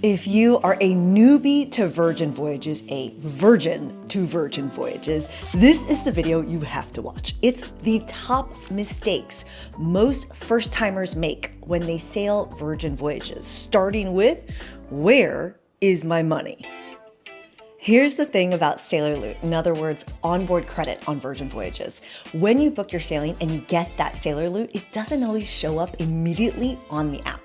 If you are a newbie to Virgin Voyages, a virgin to Virgin Voyages, this is the video you have to watch. It's the top mistakes most first-timers make when they sail Virgin Voyages, starting with, where is my money? Here's the thing about sailor loot, in other words, onboard credit on Virgin Voyages. When you book your sailing and you get that sailor loot, it doesn't always show up immediately on the app.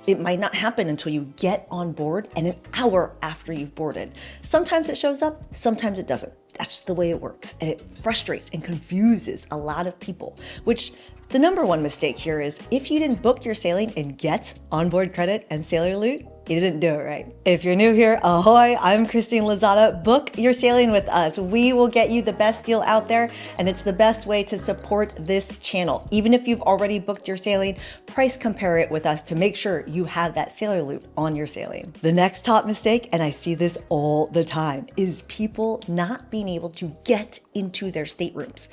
It might not happen until you get on board and an hour after you've boarded. Sometimes it shows up, sometimes it doesn't. That's just the way it works, and it frustrates and confuses a lot of people, which the number one mistake here is if you didn't book your sailing and get onboard credit and sailor loot, you didn't do it right. If you're new here, ahoy, I'm Christine Lozada. Book your sailing with us. We will get you the best deal out there, and it's the best way to support this channel. Even if you've already booked your sailing, price compare it with us to make sure you have that sailor loot on your sailing. The next top mistake, and I see this all the time, is people not being able to get into their staterooms.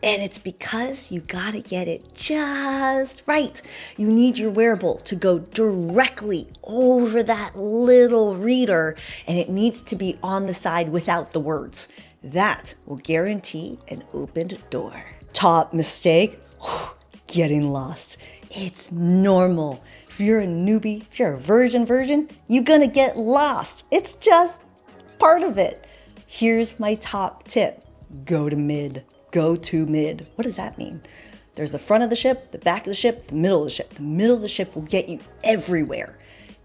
And it's because you gotta get it just right. You need your wearable to go directly over that little reader, and it needs to be on the side without the words. That will guarantee an opened door. Top mistake, getting lost. It's normal. If you're a newbie, if you're a virgin, you're gonna get lost. It's just part of it. Here's my top tip. Go to mid. Go to mid. What does that mean? There's the front of the ship, the back of the ship, the middle of the ship. The middle of the ship will get you everywhere.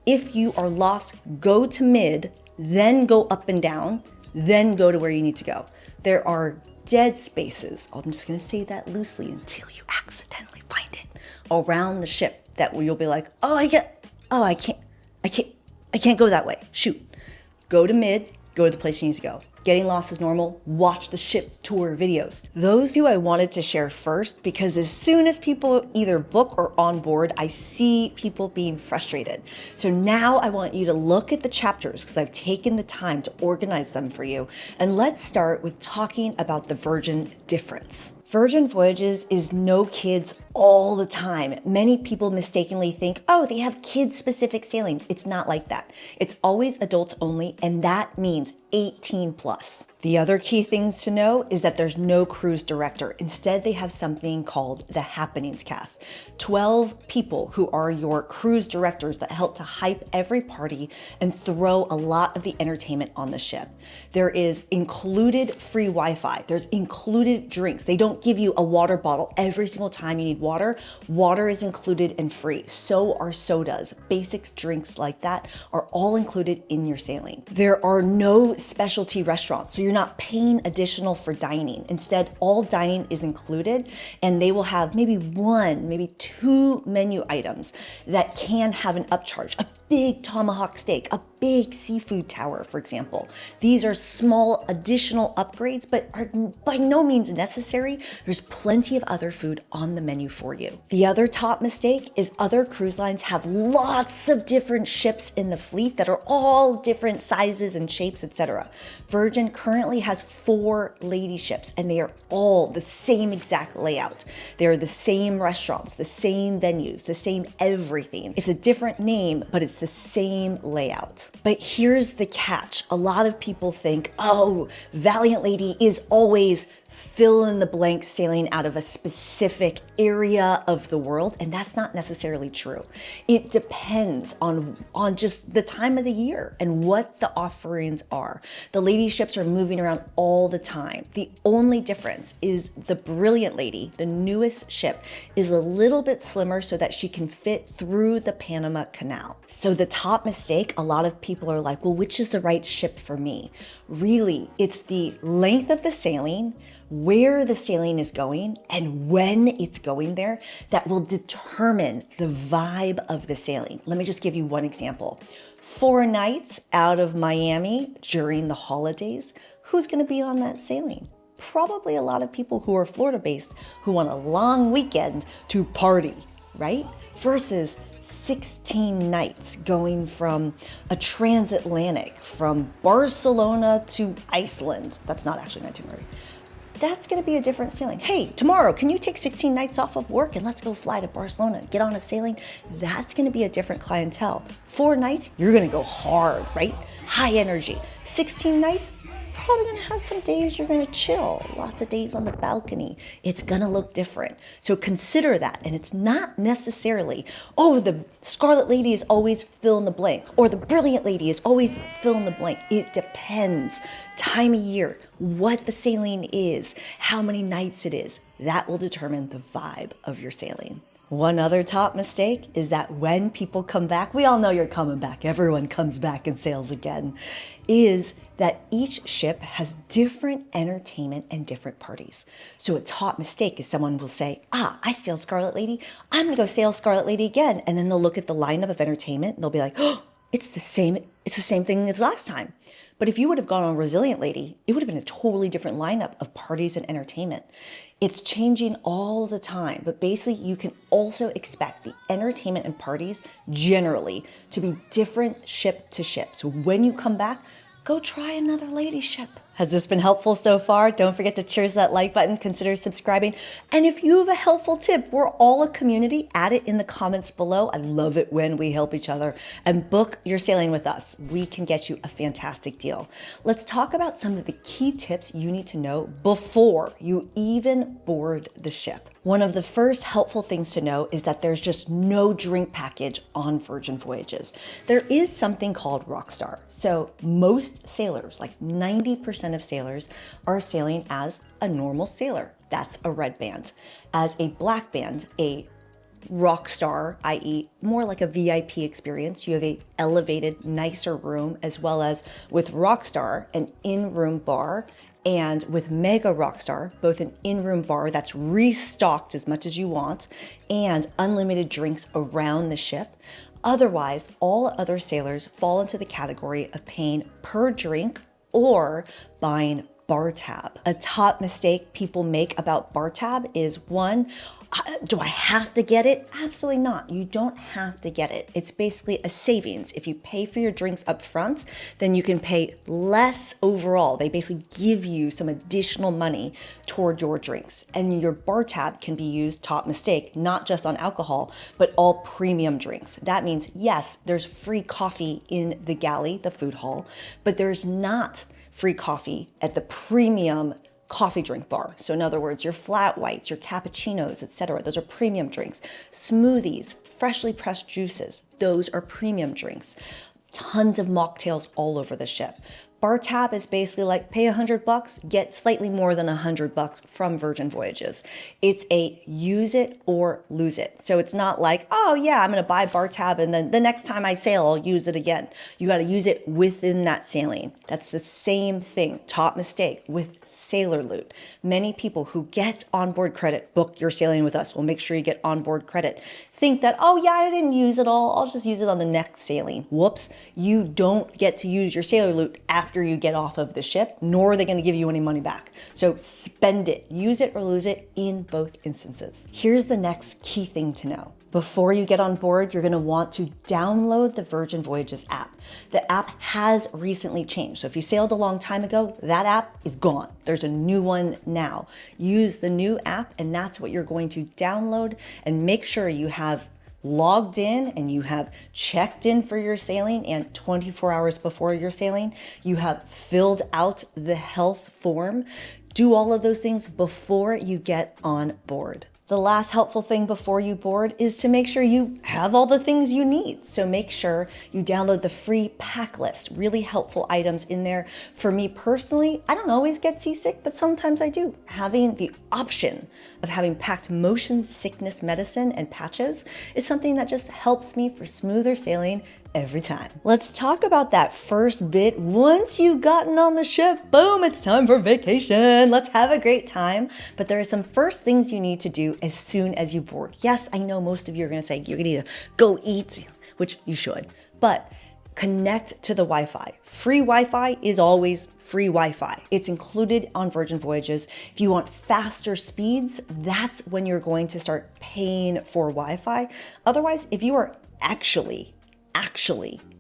If you are lost, go to mid, then go up and down, then go to where you need to go. There are dead spaces, I'm just gonna say that loosely until you accidentally find it, around the ship that you'll be like, I can't go that way. Shoot. Go to mid, go to the place you need to go. Getting lost is normal. Watch the ship tour videos. Those who I wanted to share first, because as soon as people either book or on board, I see people being frustrated. So now I want you to look at the chapters because I've taken the time to organize them for you. And let's start with talking about the Virgin difference. Virgin Voyages is no kids all the time. Many people mistakenly think, they have kid-specific sailings. It's not like that. It's always adults only, and that means 18 plus. The other key things to know is that there's no cruise director. Instead, they have something called the Happenings cast. 12 people who are your cruise directors that help to hype every party and throw a lot of the entertainment on the ship. There is included free Wi-Fi. There's included drinks. They don't give you a water bottle every single time you need water. Water is included and free. So are sodas. Basics drinks like that are all included in your sailing. There are no specialty restaurants, so you're not paying additional for dining. Instead, all dining is included, and they will have maybe one, maybe two menu items that can have an upcharge. A big tomahawk steak, a big seafood tower, for example. These are small additional upgrades, but are by no means necessary. There's plenty of other food on the menu for you. The other top mistake is other cruise lines have lots of different ships in the fleet that are all different sizes and shapes, etc. Virgin currently has 4 lady ships, and they are all the same exact layout. They're the same restaurants, the same venues, the same everything. It's a different name, but it's the same layout. But here's the catch. A lot of people think, Valiant Lady is always fill in the blank sailing out of a specific area of the world, and that's not necessarily true. It depends on just the time of the year and what the offerings are. The lady ships are moving around all the time. The only difference is the Brilliant Lady, the newest ship, is a little bit slimmer so that she can fit through the Panama Canal. So the top mistake, a lot of people are like, well, which is the right ship for me? Really, it's the length of the sailing, where the sailing is going, and when it's going there that will determine the vibe of the sailing. Let me just give you one example. 4 nights out of Miami during the holidays, who's gonna be on that sailing? Probably a lot of people who are Florida-based who want a long weekend to party, right? Versus 16 nights going from a transatlantic from Barcelona to Iceland. That's not actually an itinerary. that's gonna be a different sailing. Hey, tomorrow, can you take 16 nights off of work and let's go fly to Barcelona, get on a sailing? That's gonna be a different clientele. 4 nights, you're gonna go hard, right? High energy. 16 nights, probably gonna have some days you're gonna chill, lots of days on the balcony. It's gonna look different. So consider that. And it's not necessarily, oh, the Scarlet Lady is always fill in the blank, or the Brilliant Lady is always fill in the blank. It depends. Time of year, what the sailing is, how many nights it is. That will determine the vibe of your sailing. One other top mistake is that when people come back, we all know you're coming back, everyone comes back and sails again, is that each ship has different entertainment and different parties. So a top mistake is someone will say, I sailed Scarlet Lady, I'm gonna go sail Scarlet Lady again. And then they'll look at the lineup of entertainment and they'll be like, oh, it's the same thing as last time. But if you would have gone on Resilient Lady, it would have been a totally different lineup of parties and entertainment. It's changing all the time, but basically you can also expect the entertainment and parties generally to be different ship to ship. So when you come back, go try another lady ship. Has this been helpful so far? Don't forget to cheers that like button, consider subscribing. And if you have a helpful tip, we're all a community, add it in the comments below. I love it when we help each other. And book your sailing with us. We can get you a fantastic deal. Let's talk about some of the key tips you need to know before you even board the ship. One of the first helpful things to know is that there's just no drink package on Virgin Voyages. There is something called Rockstar. So most sailors, like 90% of sailors, are sailing as a normal sailor. That's a red band. As a black band, a Rockstar, i.e. more like a VIP experience, you have a elevated, nicer room, as well as with Rockstar, an in-room bar, and with Mega Rockstar, both an in-room bar that's restocked as much as you want and unlimited drinks around the ship. Otherwise, all other sailors fall into the category of paying per drink or buying bar tab. A top mistake people make about bar tab is one, do I have to get it? Absolutely not. You don't have to get it. It's basically a savings. If you pay for your drinks up front, then you can pay less overall. They basically give you some additional money toward your drinks. And your bar tab can be used, top mistake, not just on alcohol, but all premium drinks. That means, yes, there's free coffee in the galley, the food hall, but there's not free coffee at the premium coffee drink bar. So in other words, your flat whites, your cappuccinos, etc. Those are premium drinks. Smoothies, freshly pressed juices, those are premium drinks. Tons of mocktails all over the ship. Bar tab is basically like pay $100, get slightly more than $100 from Virgin Voyages. It's a use it or lose it. So it's not like, oh yeah, I'm gonna buy bar tab and then the next time I sail, I'll use it again. You gotta use it within that sailing. That's the same thing, top mistake with Sailor Loot. Many people who get onboard credit, book your sailing with us, we'll make sure you get onboard credit, think that, oh yeah, I didn't use it all, I'll just use it on the next sailing. Whoops, you don't get to use your Sailor Loot after you get off of the ship, nor are they gonna give you any money back. So spend it, use it or lose it in both instances. Here's the next key thing to know. Before you get on board, you're gonna want to download the Virgin Voyages app. The app has recently changed. So if you sailed a long time ago, that app is gone. There's a new one now. Use the new app and that's what you're going to download, and make sure you have logged in and you have checked in for your sailing, and 24 hours before your sailing, you have filled out the health form. Do all of those things before you get on board. The last helpful thing before you board is to make sure you have all the things you need. So make sure you download the free pack list, really helpful items in there. For me personally, I don't always get seasick, but sometimes I do. Having the option of having packed motion sickness medicine and patches is something that just helps me for smoother sailing every time. Let's talk about that first bit. Once you've gotten on the ship, boom, it's time for vacation. Let's have a great time. But there are some first things you need to do as soon as you board. Yes, I know most of you are gonna say you're gonna need to go eat, which you should, but connect to the Wi-Fi. Free Wi-Fi is always free Wi-Fi. It's included on Virgin Voyages. If you want faster speeds, that's when you're going to start paying for Wi-Fi. Otherwise, if you are actually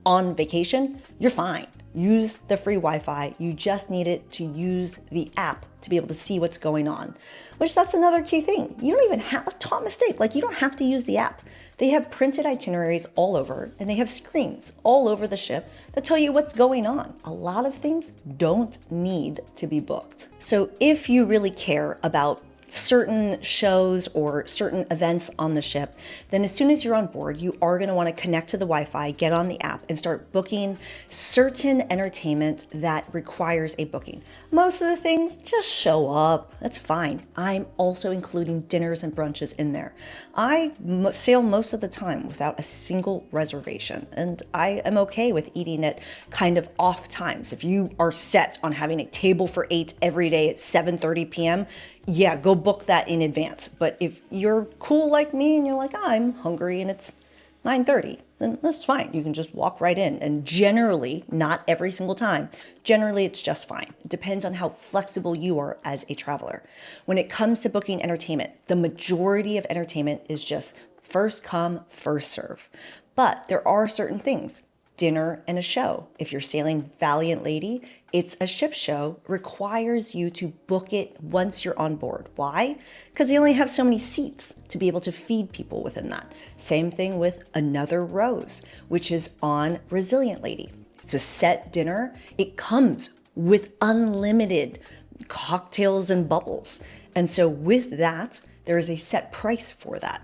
on vacation, you're fine. use the free Wi-Fi. You just need it to use the app to be able to see what's going on, which that's another key thing. You don't even have a top mistake. Like, you don't have to use the app. They have printed itineraries all over, and they have screens all over the ship that tell you what's going on. A lot of things don't need to be booked. So if you really care about certain shows or certain events on the ship, then as soon as you're on board, you are going to want to connect to the Wi-Fi, get on the app, and start booking certain entertainment that requires a booking. Most of the things just show up. That's fine. I'm also including dinners and brunches in there. I sail most of the time without a single reservation, and I am okay with eating at kind of off times. If you are set on having a table for 8 every day at 7:30 p.m., yeah, go book that in advance. But if you're cool like me and you're like, I'm hungry and it's 9:30, then that's fine. You can just walk right in. And generally, not every single time, generally it's just fine. It depends on how flexible you are as a traveler. When it comes to booking entertainment, the majority of entertainment is just first come, first serve. But there are certain things. Dinner and a show. If you're sailing Valiant Lady, it's a ship show, requires you to book it once you're on board. Why? Because they only have so many seats to be able to feed people within that. Same thing with Another Rose, which is on Resilient Lady. It's a set dinner. It comes with unlimited cocktails and bubbles. And so with that, there is a set price for that.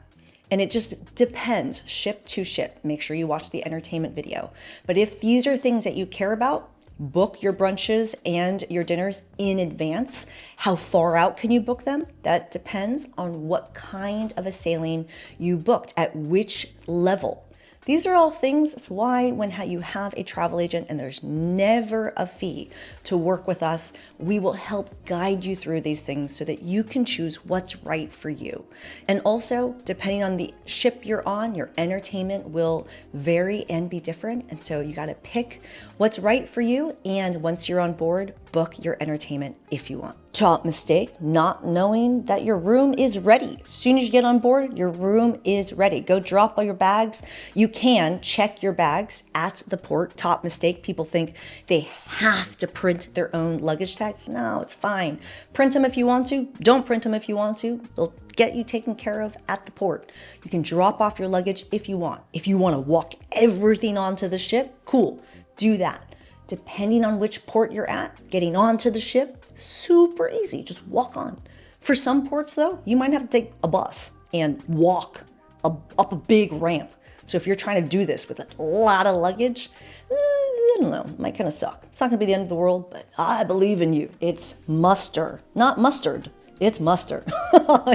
And it just depends ship to ship. Make sure you watch the entertainment video. But if these are things that you care about, book your brunches and your dinners in advance. How far out can you book them? That depends on what kind of a sailing you booked, at which level. These are all things. That's why when you have a travel agent and there's never a fee to work with us, we will help guide you through these things so that you can choose what's right for you. And also, depending on the ship you're on, your entertainment will vary and be different. And so you got to pick what's right for you. And once you're on board, book your entertainment if you want. Top mistake, not knowing that your room is ready. As soon as you get on board, your room is ready. Go drop all your bags. You can check your bags at the port. Top mistake, people think they have to print their own luggage tags. No, it's fine. Print them if you want to. Don't print them if you want to. They'll get you taken care of at the port. You can drop off your luggage if you want. If you want to walk everything onto the ship, cool, do that. Depending on which port you're at, getting onto the ship, super easy, just walk on. For some ports though, you might have to take a bus and walk up a big ramp. So if you're trying to do this with a lot of luggage, I don't know, it might kind of suck. It's not gonna be the end of the world, but I believe in you. It's muster, not mustard. It's muster.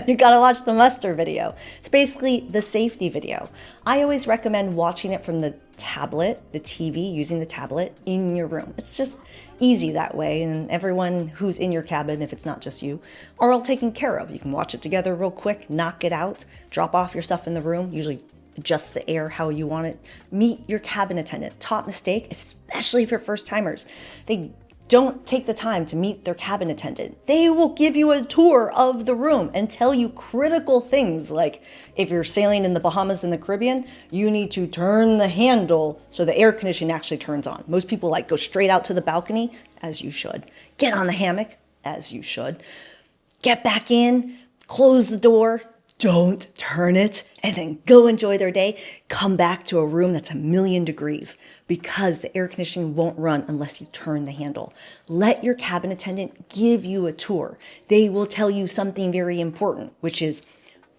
You gotta watch the muster video. It's basically the safety video. I always recommend watching it from the tablet, the TV, using the tablet in your room. It's just easy that way, and everyone who's in your cabin, if it's not just you, are all taken care of. You can watch it together real quick, knock it out, drop off your stuff in the room, usually adjust the air how you want it. Meet your cabin attendant. Top mistake, especially for first timers. They don't take the time to meet their cabin attendant. They will give you a tour of the room and tell you critical things like if you're sailing in the Bahamas and the Caribbean, you need to turn the handle so the air conditioning actually turns on. Most people like go straight out to the balcony, as you should. Get on the hammock, as you should. Get back in, close the door, don't turn it, and then go enjoy their day. Come back to a room that's 1,000,000 degrees because the air conditioning won't run unless you turn the handle. Let your cabin attendant give you a tour. They will tell you something very important, which is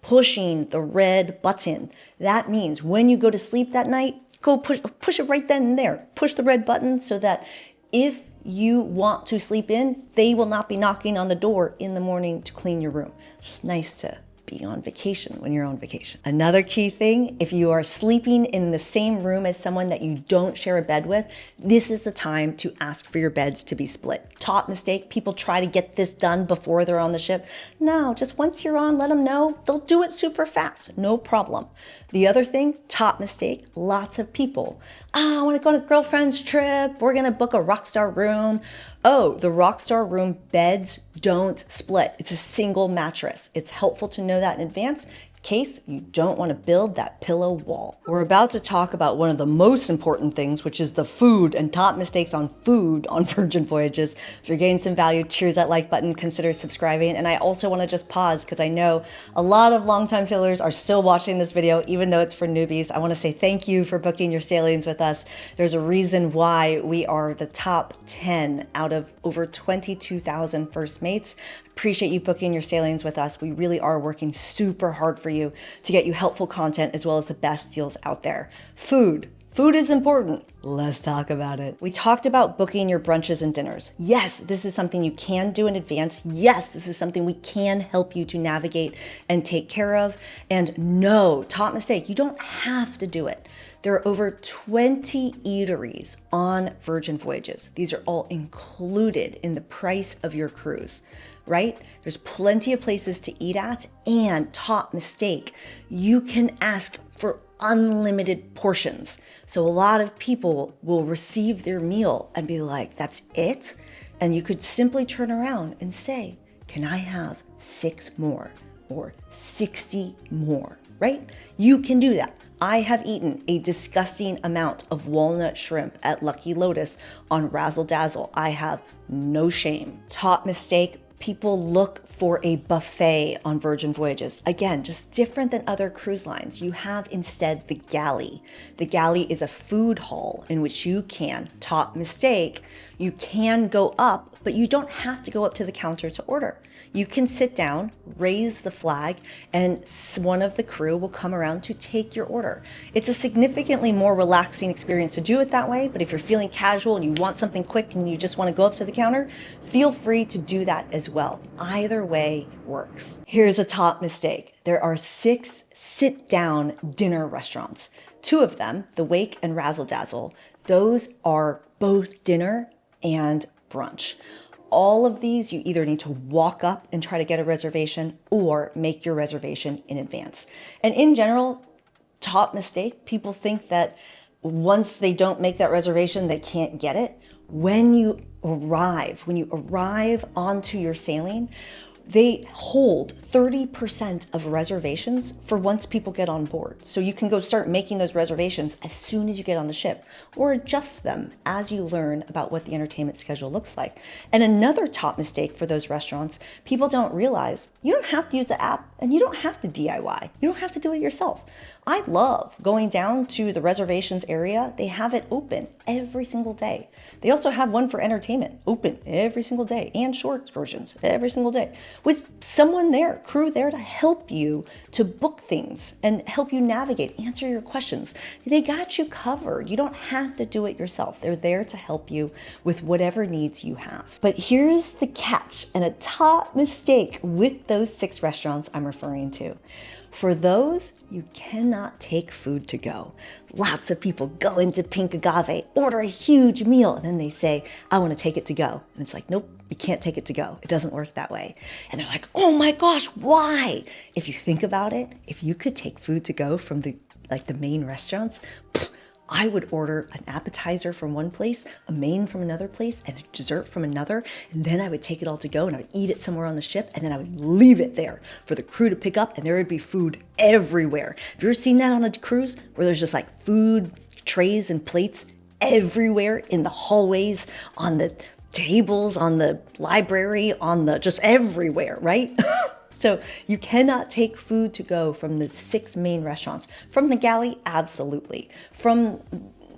pushing the red button. That means when you go to sleep that night, go push it right then and there. Push the red button so that if you want to sleep in, they will not be knocking on the door in the morning to clean your room. It's just nice to be on vacation when you're on vacation. Another key thing, if you are sleeping in the same room as someone that you don't share a bed with, this is the time to ask for your beds to be split. Top mistake, people try to get this done before they're on the ship. No, just once you're on, let them know. They'll do it super fast, no problem. The other thing, top mistake, lots of people. I want to go on a girlfriend's trip. We're gonna book a Rockstar room. Oh, the Rockstar room beds don't split. It's a single mattress. It's helpful to know that in advance. case you don't want to build that pillow wall. We're about to talk about one of the most important things, which is the food and top mistakes on food on Virgin Voyages. If you're getting some value, cheers that like button, consider subscribing. And I also want to just pause because I know a lot of longtime sailors are still watching this video, even though it's for newbies. I want to say thank you for booking your sailings with us. There's a reason why we are the top 10 out of over 22,000 first mates. Appreciate you booking your sailings with us. We really are working super hard for you to get you helpful content as well as the best deals out there. Food. Food is important. Let's talk about it. We talked about booking your brunches and dinners. Yes, this is something you can do in advance. Yes, this is something we can help you to navigate and take care of. And no, top mistake, you don't have to do it. There are over 20 eateries on Virgin Voyages. These are all included in the price of your cruise, right? There's plenty of places to eat at, and top mistake, you can ask for unlimited portions. So a lot of people will receive their meal and be like, that's it? And you could simply turn around and say, can I have 6 more or 60 more, right? You can do that. I have eaten a disgusting amount of walnut shrimp at Lucky Lotus on Razzle Dazzle. I have no shame. Top mistake, people look for a buffet on Virgin Voyages. Again, just different than other cruise lines. You have instead the Galley. The Galley is a food hall in which you can, top mistake, you can go up, but you don't have to go up to the counter to order. You can sit down, raise the flag, and one of the crew will come around to take your order. It's a significantly more relaxing experience to do it that way, but if you're feeling casual and you want something quick and you just want to go up to the counter, feel free to do that as well. Either way works. Here's a top mistake. There are 6 sit-down dinner restaurants. 2 of them, the Wake and Razzle Dazzle, those are both dinner and brunch. All of these, you either need to walk up and try to get a reservation or make your reservation in advance. And in general, top mistake, people think that once they don't make that reservation, they can't get it. When you arrive onto your sailing, they hold 30% of reservations for once people get on board. So you can go start making those reservations as soon as you get on the ship, or adjust them as you learn about what the entertainment schedule looks like. And another top mistake for those restaurants, people don't realize you don't have to use the app and you don't have to DIY. You don't have to do it yourself. I love going down to the reservations area. They have it open every single day. They also have one for entertainment open every single day, and short versions every single day, with someone there, crew there to help you to book things and help you navigate, answer your questions. They got you covered. You don't have to do it yourself. They're there to help you with whatever needs you have. But here's the catch and a top mistake with those 6 restaurants I'm referring to. For those, you cannot take food to go. Lots of people go into Pink Agave, order a huge meal, and then they say, I want to take it to go. And it's like, nope, you can't take it to go. It doesn't work that way. And they're like, oh my gosh, why? If you think about it, if you could take food to go from the main restaurants, I would order an appetizer from one place, a main from another place, and a dessert from another, and then I would take it all to go and I would eat it somewhere on the ship, and then I would leave it there for the crew to pick up, and there would be food everywhere. Have you ever seen that on a cruise where there's just like food trays and plates everywhere in the hallways, on the tables, on the library, on the just everywhere, right? So you cannot take food to go from the 6 main restaurants. From the Galley, absolutely. From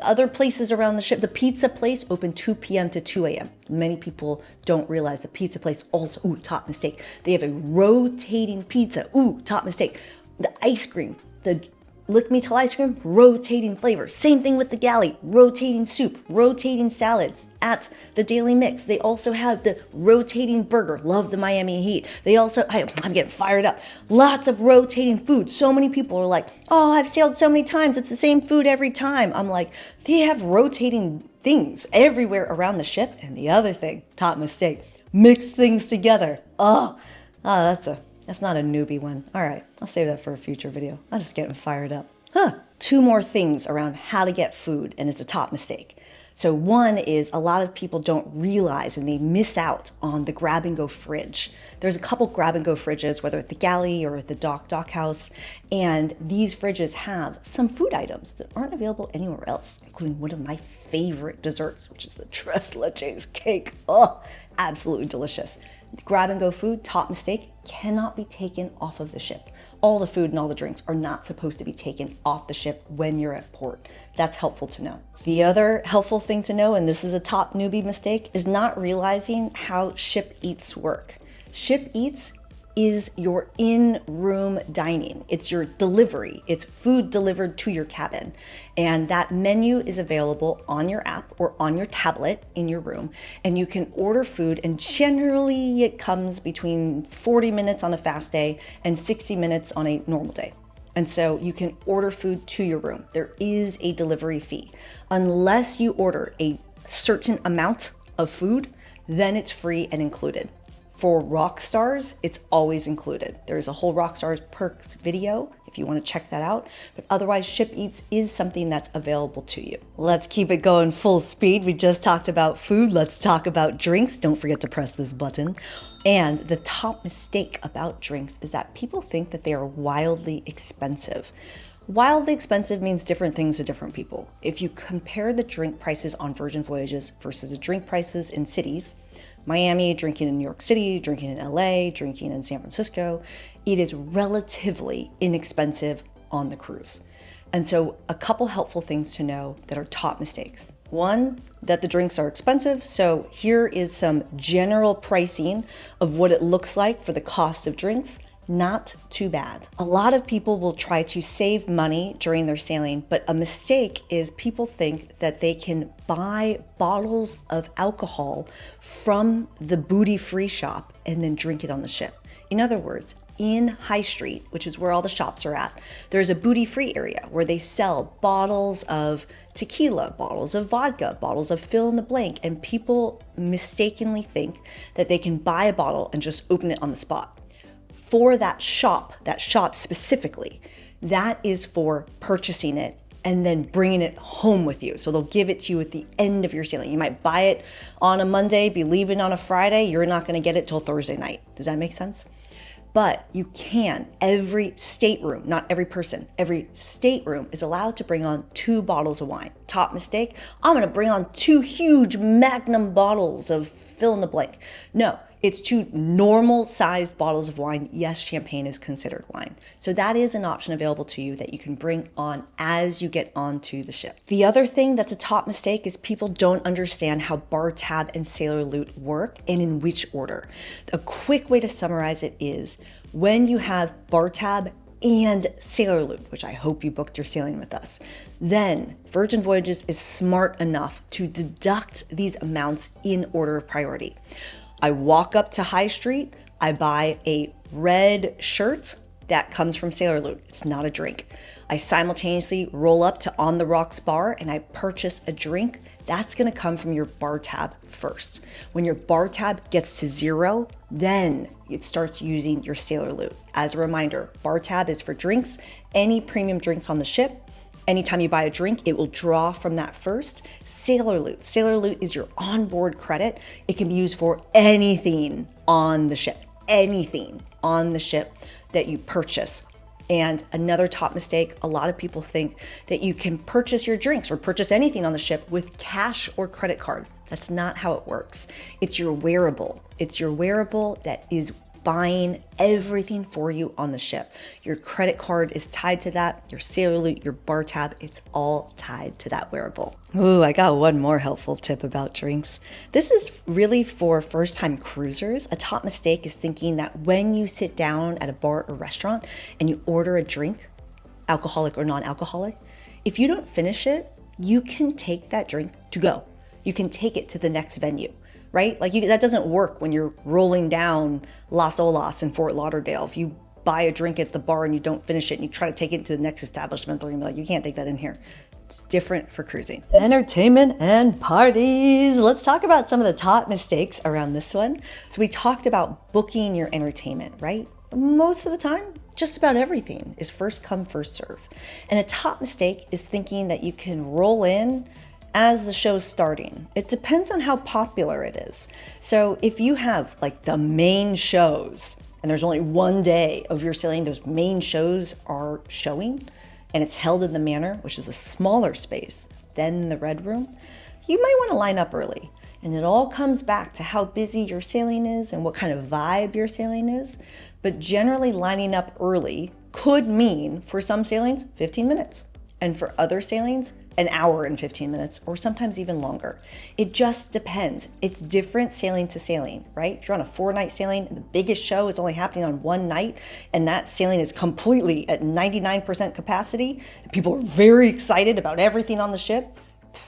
other places around the ship, the pizza place open 2 p.m. to 2 a.m. Many people don't realize the pizza place also, top mistake. They have a rotating pizza, top mistake. The ice cream, the Lick Me Till ice cream, rotating flavor. Same thing with the Galley, rotating soup, rotating salad. At the Daily Mix, they also have the rotating burger. Love the Miami Heat. They also, I'm getting fired up. Lots of rotating food. So many people are like, oh, I've sailed so many times. It's the same food every time. I'm like, they have rotating things everywhere around the ship. And the other thing, top mistake, mix things together. That's not a newbie one. All right, I'll save that for a future video. I'm just getting fired up. 2 more things around how to get food, and it's a top mistake. So one is a lot of people don't realize and they miss out on the grab and go fridge. There's a couple grab and go fridges, whether at the Galley or at the Dock House, and these fridges have some food items that aren't available anywhere else, including one of my favorite desserts, which is the tres leches cake. Oh, absolutely delicious. Grab and go food, top mistake, cannot be taken off of the ship. All the food and all the drinks are not supposed to be taken off the ship when you're at port. That's helpful to know. The other helpful thing to know, and this is a top newbie mistake, is not realizing how Ship Eats work. Ship Eats is your in-room dining. It's your delivery. It's food delivered to your cabin. And that menu is available on your app or on your tablet in your room. And you can order food, and generally it comes between 40 minutes on a fast day and 60 minutes on a normal day. And so you can order food to your room. There is a delivery fee. Unless you order a certain amount of food, then it's free and included. For Rockstars, it's always included. There's a whole Rockstars perks video if you want to check that out, but otherwise Ship Eats is something that's available to you. Let's keep it going full speed. We just talked about food. Let's talk about drinks. Don't forget to press this button. And the top mistake about drinks is that people think that they are wildly expensive. Wildly expensive means different things to different people. If you compare the drink prices on Virgin Voyages versus the drink prices in cities, Miami, drinking in New York City, drinking in LA, drinking in San Francisco, it is relatively inexpensive on the cruise. And so a couple helpful things to know that are top mistakes. One, that the drinks are expensive. So here is some general pricing of what it looks like for the cost of drinks. Not too bad. A lot of people will try to save money during their sailing, but a mistake is people think that they can buy bottles of alcohol from the booty-free shop and then drink it on the ship. In other words, in High Street, which is where all the shops are at, there's a booty-free area where they sell bottles of tequila, bottles of vodka, bottles of fill in the blank, and people mistakenly think that they can buy a bottle and just open it on the spot. For that shop specifically, that is for purchasing it and then bringing it home with you. So they'll give it to you at the end of your sailing. You might buy it on a Monday, be leaving on a Friday. You're not going to get it till Thursday night. Does that make sense? But you can, every stateroom, not every person, every stateroom is allowed to bring on 2 bottles of wine. Top mistake, I'm going to bring on 2 huge magnum bottles of fill in the blank. No. It's 2 normal sized bottles of wine. Yes, champagne is considered wine. So that is an option available to you that you can bring on as you get onto the ship. The other thing that's a top mistake is people don't understand how bar tab and sailor loot work and in which order. A quick way to summarize it is when you have bar tab and sailor loot, which I hope you booked your sailing with us, then Virgin Voyages is smart enough to deduct these amounts in order of priority. I walk up to High Street, I buy a red shirt that comes from Sailor Loot. It's not a drink. I simultaneously roll up to On the Rocks bar and I purchase a drink. That's gonna come from your bar tab first. When your bar tab gets to 0, then it starts using your Sailor Loot. As a reminder, bar tab is for drinks, any premium drinks on the ship. Anytime you buy a drink, it will draw from that first. Sailor Loot. Sailor Loot is your onboard credit. It can be used for anything on the ship. Anything on the ship that you purchase. And another top mistake, a lot of people think that you can purchase your drinks or purchase anything on the ship with cash or credit card. That's not how it works. It's your wearable. It's your wearable that is buying everything for you on the ship. Your credit card is tied to that, your Sailor Loot, your bar tab, it's all tied to that wearable. Ooh, I got one more helpful tip about drinks. This is really for first-time cruisers. A top mistake is thinking that when you sit down at a bar or restaurant and you order a drink, alcoholic or non-alcoholic, if you don't finish it, you can take that drink to go. You can take it to the next venue. Right? That doesn't work when you're rolling down Las Olas in Fort Lauderdale. If you buy a drink at the bar and you don't finish it and you try to take it to the next establishment, they're gonna be like, you can't take that in here. It's different for cruising. Entertainment and parties. Let's talk about some of the top mistakes around this one. So we talked about booking your entertainment, right? Most of the time, just about everything is first come, first serve. And a top mistake is thinking that you can roll in as the show's starting. It depends on how popular it is. So if you have like the main shows and there's only one day of your sailing, those main shows are showing and it's held in the Manor, which is a smaller space than the Red Room, you might want to line up early. And it all comes back to how busy your sailing is and what kind of vibe your sailing is. But generally lining up early could mean, for some sailings, 15 minutes. And for other sailings, an hour and 15 minutes, or sometimes even longer. It just depends. It's different sailing to sailing, right? If you're on a 4-night sailing and the biggest show is only happening on one night, and that sailing is completely at 99% capacity, and people are very excited about everything on the ship,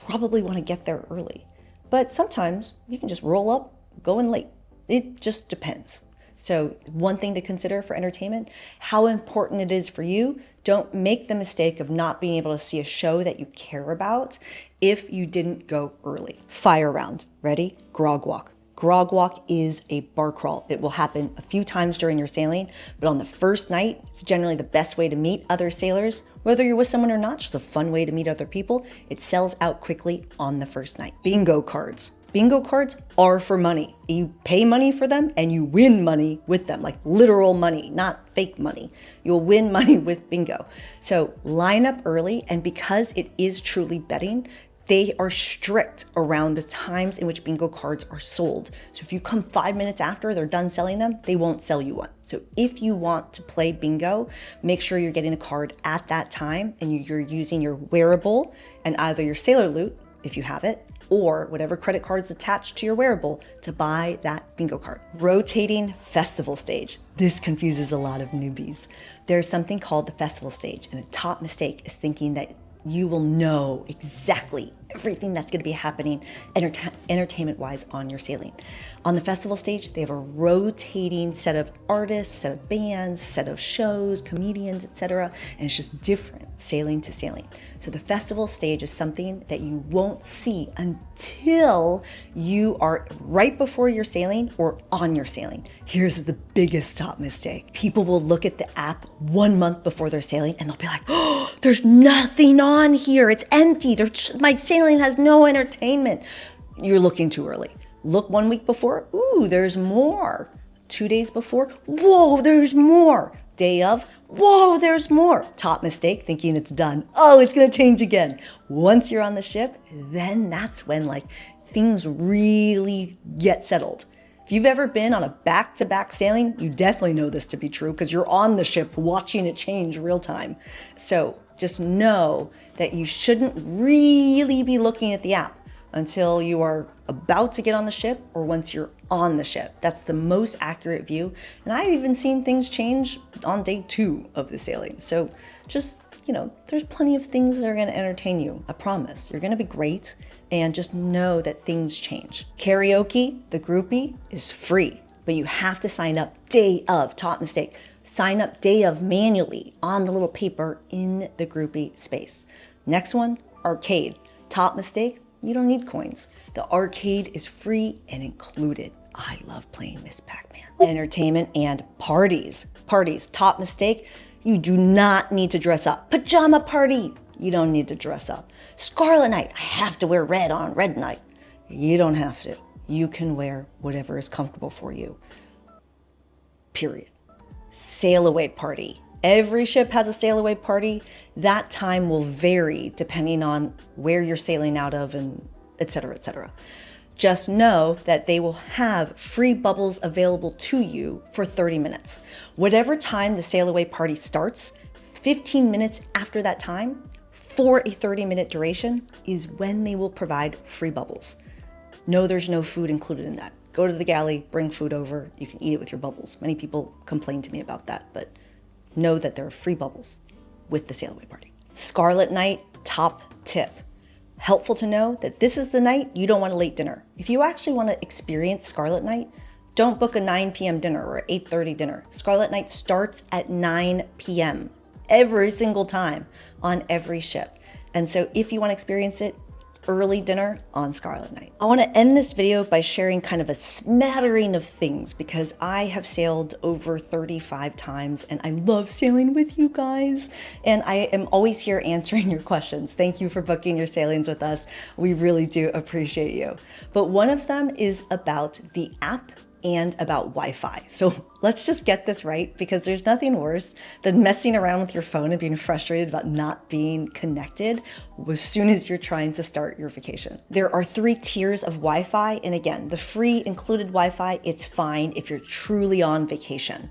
probably want to get there early. But sometimes you can just roll up, go in late. It just depends. So one thing to consider for entertainment, how important it is for you. Don't make the mistake of not being able to see a show that you care about if you didn't go early. Fire round. Ready? Grog walk. Grog walk is a bar crawl. It will happen a few times during your sailing, but on the first night, it's generally the best way to meet other sailors. Whether you're with someone or not, just a fun way to meet other people. It sells out quickly on the first night. Bingo cards. Bingo cards are for money. You pay money for them and you win money with them, like literal money, not fake money. You'll win money with bingo. So line up early, and because it is truly betting, they are strict around the times in which bingo cards are sold. So if you come 5 minutes after they're done selling them, they won't sell you one. So if you want to play bingo, make sure you're getting a card at that time and you're using your wearable and either your sailor loot, if you have it, or whatever credit card's attached to your wearable to buy that bingo card. Rotating festival stage. This confuses a lot of newbies. There's something called the festival stage, and a top mistake is thinking that you will know exactly everything that's going to be happening entertainment-wise on your sailing. On the festival stage, they have a rotating set of artists, set of bands, set of shows, comedians, etc., and it's just different sailing to sailing. So the festival stage is something that you won't see until you are right before your sailing or on your sailing. Here's the biggest top mistake. People will look at the app 1 month before their sailing and they'll be like, oh, there's nothing on here. It's empty. My sailing has no entertainment. You're looking too early. Look 1 week before. Ooh, there's more. 2 days before. Whoa, there's more. Day of. Whoa, there's more. Top mistake, thinking it's done. Oh, it's going to change again. Once you're on the ship, then that's when things really get settled. If you've ever been on a back-to-back sailing, you definitely know this to be true because you're on the ship watching it change real time. So just know that you shouldn't really be looking at the app until you are about to get on the ship or once you're on the ship. That's the most accurate view. And I've even seen things change on day 2 of the sailing. So just, there's plenty of things that are going to entertain you. I promise. You're going to be great. And just know that things change. Karaoke, the groupie, is free, but you have to sign up day of. Top mistake. Sign up day of manually on the little paper in the groupie space. Next one, arcade. Top mistake. You don't need coins. The arcade is free and included. I love playing Miss Pac-Man. Entertainment and parties. Parties, top mistake. You do not need to dress up. Pajama party. You don't need to dress up. Scarlet night. I have to wear red on red night. You don't have to. You can wear whatever is comfortable for you. Period. Sail away party. Every ship has a sail away party. That time will vary depending on where you're sailing out of and et cetera, et cetera. Just know that they will have free bubbles available to you for 30 minutes. Whatever time the sail away party starts, 15 minutes after that time, for a 30-minute duration, is when they will provide free bubbles. No, there's no food included in that. Go to the galley, bring food over, you can eat it with your bubbles. Many people complain to me about that, but know that there are free bubbles with the sail away party. Scarlet night, top tip. Helpful to know that this is the night you don't want a late dinner. If you actually want to experience Scarlet night, don't book a 9 p.m. dinner or 8:30 dinner. Scarlet night starts at 9 p.m. every single time on every ship. And so if you want to experience it early dinner on Scarlet Night. I want to end this video by sharing kind of a smattering of things because I have sailed over 35 times and I love sailing with you guys. And I am always here answering your questions. Thank you for booking your sailings with us. We really do appreciate you. But one of them is about the app and about Wi-Fi. So let's just get this right, because there's nothing worse than messing around with your phone and being frustrated about not being connected as soon as you're trying to start your vacation. There are 3 tiers of Wi-Fi, and again, the free included Wi-Fi, it's fine if you're truly on vacation.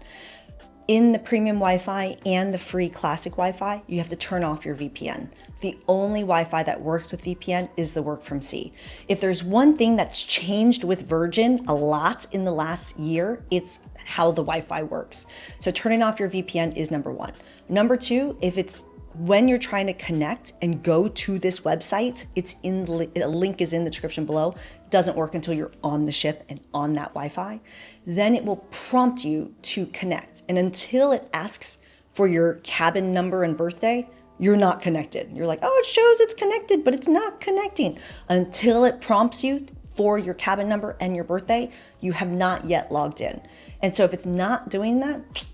In the premium Wi-Fi and the free classic Wi-Fi, you have to turn off your VPN. The only Wi-Fi that works with VPN is the work from sea. If there's one thing that's changed with Virgin a lot in the last year, it's how the Wi-Fi works. So turning off your VPN is number 1. Number 2, if it's when you're trying to connect and go to this website, a link is in the description below. It doesn't work until you're on the ship and on that Wi-Fi. Then it will prompt you to connect. And until it asks for your cabin number and birthday, you're not connected. You're like, oh, it shows it's connected, but it's not connecting. Until it prompts you for your cabin number and your birthday, you have not yet logged in. And so if it's not doing that,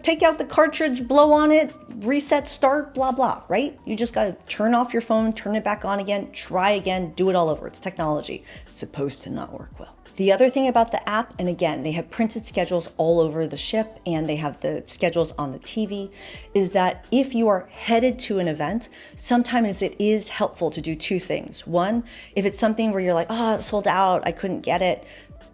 take out the cartridge, blow on it, reset, start, blah, blah, right? You just gotta turn off your phone, turn it back on again, try again, do it all over. It's technology. It's supposed to not work well. The other thing about the app, and again, they have printed schedules all over the ship and they have the schedules on the TV, is that if you are headed to an event, sometimes it is helpful to do 2 things. 1, if it's something where you're like, oh, it's sold out, I couldn't get it,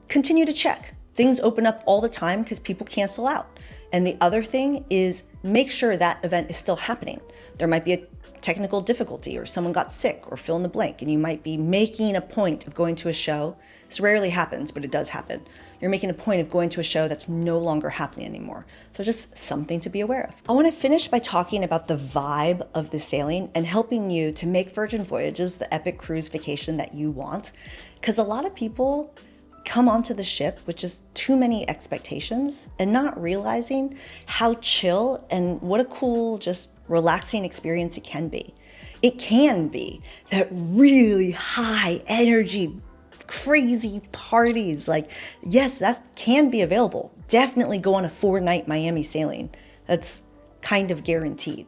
continue to check. Things open up all the time because people cancel out. And the other thing is make sure that event is still happening. There might be a technical difficulty or someone got sick or fill in the blank, and you might be making a point of going to a show. This rarely happens, but it does happen. You're making a point of going to a show that's no longer happening anymore. So just something to be aware of. I want to finish by talking about the vibe of the sailing and helping you to make Virgin Voyages the epic cruise vacation that you want. Because a lot of people come onto the ship with just too many expectations and not realizing how chill and what a cool, just relaxing experience it can be. It can be that really high energy, crazy parties. Like, yes, that can be available. Definitely go on a 4-night Miami sailing. That's kind of guaranteed.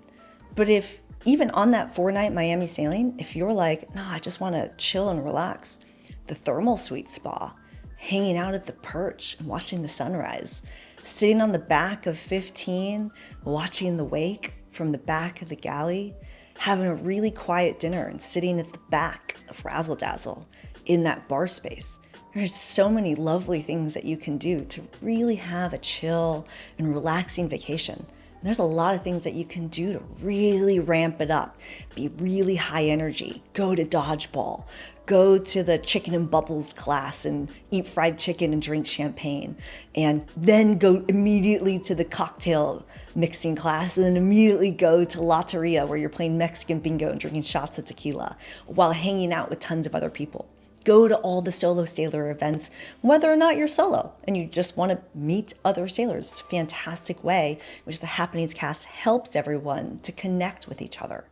But if even on that 4-night Miami sailing, if you're like, no, I just want to chill and relax, the thermal suite spa, hanging out at the perch and watching the sunrise, sitting on the back of 15, watching the wake from the back of the Galley, having a really quiet dinner and sitting at the back of Razzle Dazzle in that bar space. There's so many lovely things that you can do to really have a chill and relaxing vacation. And there's a lot of things that you can do to really ramp it up, be really high energy, go to dodgeball, go to the chicken and bubbles class and eat fried chicken and drink champagne, and then go immediately to the cocktail mixing class, and then immediately go to Lotteria where you're playing Mexican bingo and drinking shots of tequila while hanging out with tons of other people. Go to all the solo sailor events, whether or not you're solo and you just want to meet other sailors. It's a fantastic way in which the Happenings cast helps everyone to connect with each other.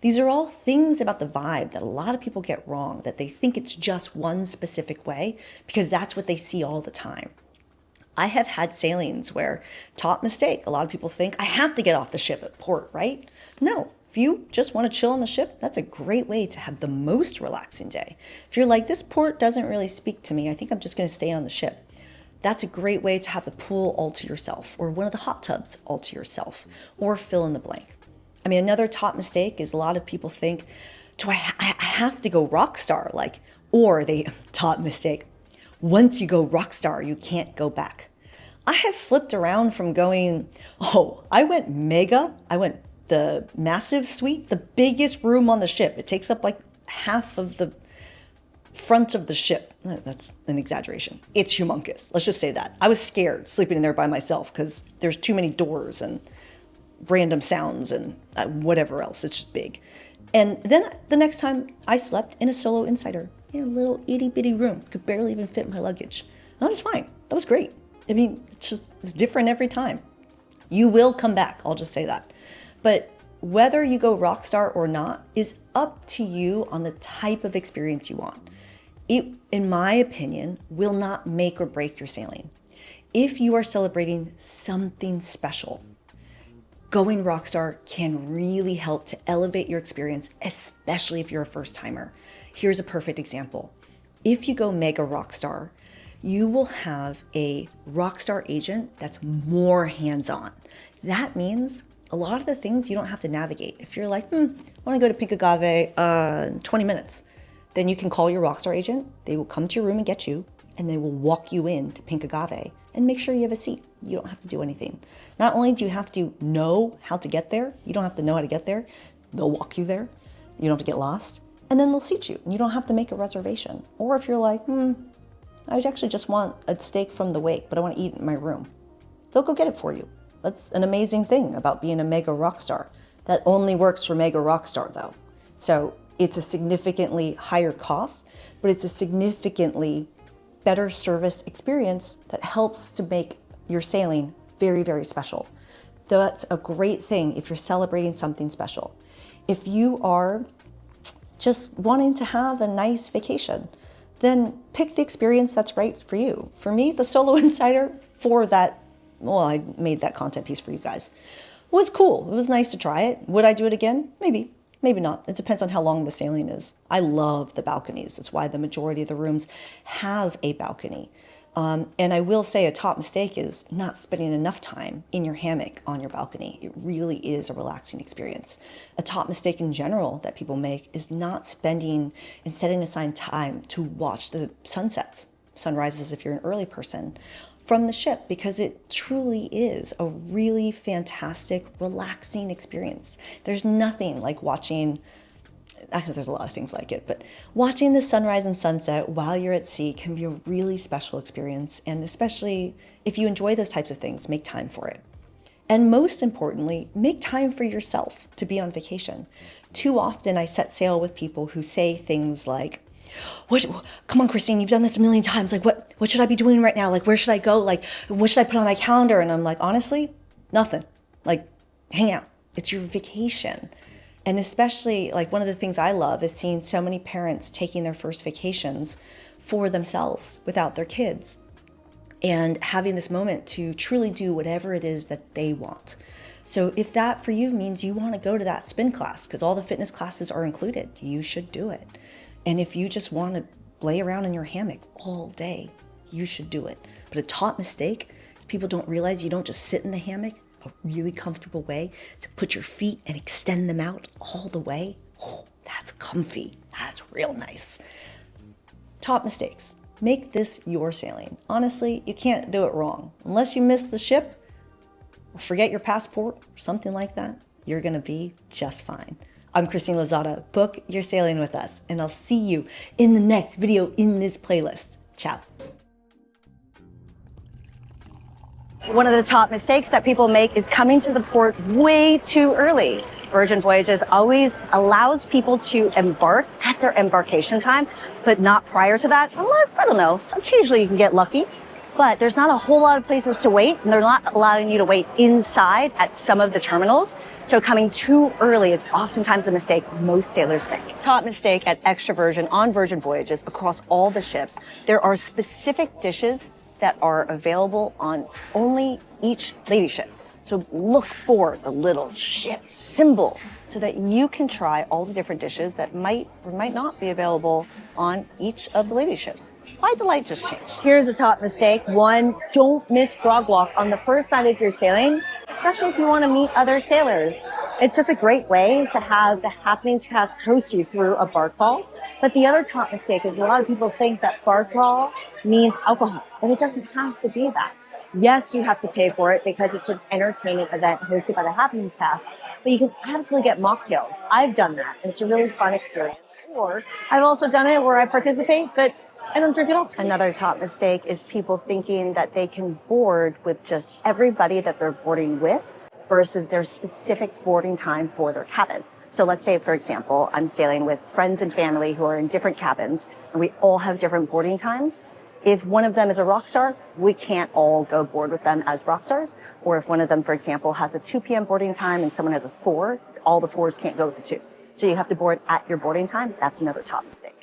These are all things about the vibe that a lot of people get wrong, that they think it's just one specific way because that's what they see all the time. I have had sailings where, top mistake, a lot of people think I have to get off the ship at port, right? No. If you just want to chill on the ship, that's a great way to have the most relaxing day. If you're like, this port doesn't really speak to me, I think I'm just going to stay on the ship, that's a great way to have the pool all to yourself, or one of the hot tubs all to yourself, or fill in the blank. I mean, another top mistake is a lot of people think, do I have to go Rockstar? Top mistake, once you go Rockstar, you can't go back. I have flipped around from going, I went mega, I went the massive suite, the biggest room on the ship. It takes up like half of the front of the ship. That's an exaggeration. It's humongous. Let's just say that. I was scared sleeping in there by myself because there's too many doors and random sounds and whatever else. It's just big. And then the next time I slept in a solo insider in a little itty bitty room, could barely even fit my luggage. And that was fine. That was great. I mean, it's different every time. You will come back. I'll just say that. But whether you go Rockstar or not is up to you on the type of experience you want. It, in my opinion, will not make or break your sailing. If you are celebrating something special, going Rockstar can really help to elevate your experience, especially if you're a first timer. Here's a perfect example. If you go Mega Rockstar, you will have a Rockstar agent that's more hands-on. That means a lot of the things you don't have to navigate. If you're like, I want to go to Pink Agave in 20 minutes, then you can call your Rockstar agent. They will come to your room and get you, and they will walk you in to Pink Agave and make sure you have a seat. You don't have to do anything. Not only do you have to know how to get there, you don't have to know how to get there. They'll walk you there. You don't have to get lost. And then they'll seat you. You don't have to make a reservation. Or if you're like, I actually just want a steak from the wake, but I want to eat it in my room, they'll go get it for you. That's an amazing thing about being a Mega Rockstar. That only works for Mega Rockstar though. So it's a significantly higher cost, but it's a significantly better service experience that helps to make your sailing very, very special. That's a great thing if you're celebrating something special. If you are just wanting to have a nice vacation, then pick the experience that's right for you. For me, the Solo Insider for that, well, I made that content piece for you guys, was cool. It was nice to try it. Would I do it again? Maybe, maybe not. It depends on how long the sailing is. I love the balconies. That's why the majority of the rooms have a balcony. And I will say a top mistake is not spending enough time in your hammock on your balcony. It really is a relaxing experience. A top mistake in general that people make is not spending and setting aside time to watch the sunsets, sunrises if you're an early person, from the ship, because it truly is a really fantastic, relaxing experience. There's nothing like watching, actually there's a lot of things like it, but watching the sunrise and sunset while you're at sea can be a really special experience. And especially if you enjoy those types of things, make time for it. And most importantly, make time for yourself to be on vacation. Too often I set sail with people who say things like, come on, Christine, you've done this a million times. Like, what should I be doing right now? Like, where should I go? Like, what should I put on my calendar? And I'm like, honestly, nothing. Like, hang out. It's your vacation. And especially, like, one of the things I love is seeing so many parents taking their first vacations for themselves without their kids and having this moment to truly do whatever it is that they want. So if that for you means you want to go to that spin class, because all the fitness classes are included, you should do it. And if you just want to lay around in your hammock all day, you should do it. But a top mistake is people don't realize you don't just sit in the hammock. A really comfortable way to put your feet and extend them out all the way. Oh, that's comfy. That's real nice. Top mistakes. Make this your sailing. Honestly, you can't do it wrong. Unless you miss the ship or forget your passport or something like that, you're going to be just fine. I'm Christine Lozada. Book your sailing with us, and I'll see you in the next video in this playlist. Ciao. One of the top mistakes that people make is coming to the port way too early. Virgin Voyages always allows people to embark at their embarkation time, but not prior to that, unless, I don't know, occasionally you can get lucky. But there's not a whole lot of places to wait, and they're not allowing you to wait inside at some of the terminals. So coming too early is oftentimes a mistake most sailors make. Top mistake at Extra Virgin on Virgin Voyages across all the ships. There are specific dishes that are available on only each lady ship. So look for the little ship symbol so that you can try all the different dishes that might or might not be available on each of the lady ships. Why'd the light just change? Here's a top mistake. One, don't miss frog walk on the first night of your sailing, especially if you want to meet other sailors. It's just a great way to have the happenings cast host you through a bar crawl. But the other top mistake is a lot of people think that bar crawl means alcohol, and it doesn't have to be that. Yes, you have to pay for it because it's an entertaining event hosted by the Happenings Cast, but you can absolutely get mocktails. I've done that, and it's a really fun experience. Or I've also done it where I participate, but I don't drink at all. Another top mistake is people thinking that they can board with just everybody that they're boarding with versus their specific boarding time for their cabin. So let's say, for example, I'm sailing with friends and family who are in different cabins, and we all have different boarding times. If one of them is a rock star, we can't all go board with them as rock stars. Or if one of them, for example, has a 2 p.m. boarding time and someone has a 4, all the fours can't go with the two. So you have to board at your boarding time. That's another top mistake.